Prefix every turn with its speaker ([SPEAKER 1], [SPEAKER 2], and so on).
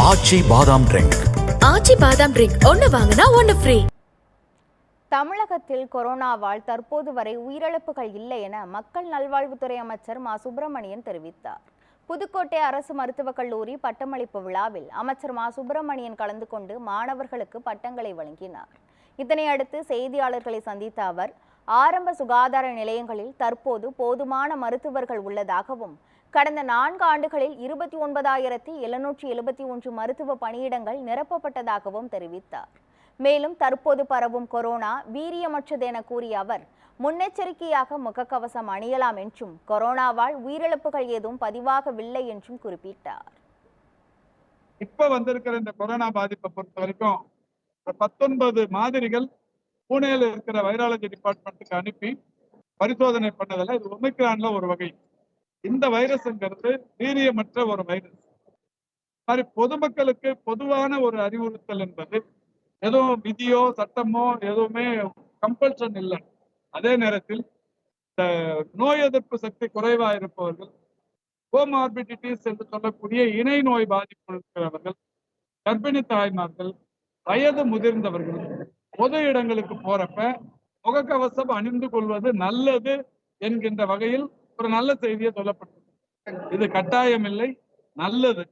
[SPEAKER 1] ஆச்சி பாதாம் ட்ரிங்க்.
[SPEAKER 2] ஆச்சி பாதாம் ட்ரிங்க் ஒன்னு வாங்கினா ஒன்னு ஃப்ரீ.
[SPEAKER 3] தமிழகத்தில் கொரோனாவால் தற்போது வரை உயிரிழப்புகள் இல்லை என மக்கள் நல்வாழ்வுத்துறை அமைச்சர் மா சுப்பிரமணியன் தெரிவித்தார். புதுக்கோட்டை அரசு மருத்துவக் கல்லூரி பட்டமளிப்பு விழாவில் அமைச்சர் மா சுப்பிரமணியன் கலந்து கொண்டு மாணவர்களுக்கு பட்டங்களை வழங்கினார். இதனையடுத்து செய்தியாளர்களை சந்தித்த அவர், ஆரம்ப சுகாதார நிலையங்களில் தற்போது போதுமான மருத்துவர்கள் உள்ளதாகவும், கடந்த 4 ஆண்டுகளில் 29,771 மருத்துவ பணியிடங்கள் நிரப்பப்பட்டதாகவும் தெரிவித்தார். மேலும் தற்போது பரவும் கொரோனா வீரியமற்றது என கூறிய அவர், முன்னெச்சரிக்கையாக முகக்கவசம் அணியலாம் என்றும், கொரோனாவால் உயிரிழப்புகள் ஏதும் பதிவாகவில்லை என்றும் குறிப்பிட்டார்.
[SPEAKER 4] இப்ப வந்திருக்கிற இந்த கொரோனா பாதிப்பை பொறுத்த வரைக்கும் 19 மாதிரிகள் புனேல இருக்கிற வைராலஜி டிபார்ட்மெண்ட்டுக்கு அனுப்பி பரிசோதனை பண்ணதில்லை. இது ஒமிக்ரான்ல ஒரு வகை. இந்த வைரஸ்ங்கிறது வீரியமற்ற ஒரு வைரஸ். மாதிரி பொதுமக்களுக்கு பொதுவான ஒரு அறிவுறுத்தல் என்பது எதுவும் விதியோ சட்டமோ எதுவுமே கம்பல்ஷன் இல்லை. அதே நேரத்தில் இந்த நோய் எதிர்ப்பு சக்தி குறைவா இருப்பவர்கள், கோமார்பிடிட்டிஸ் என்று சொல்லக்கூடிய இணை நோய் பாதிப்பு இருக்கிறவர்கள், கர்ப்பிணி தாய்மார்கள், வயது முதிர்ந்தவர்கள் பொது இடங்களுக்கு போறப்ப முகக்கவசம் அணிந்து கொள்வது நல்லது என்கின்ற வகையில் ஒரு நல்ல செய்தியை சொல்லப்பட்டது. இது கட்டாயம் இல்லை, நல்லது.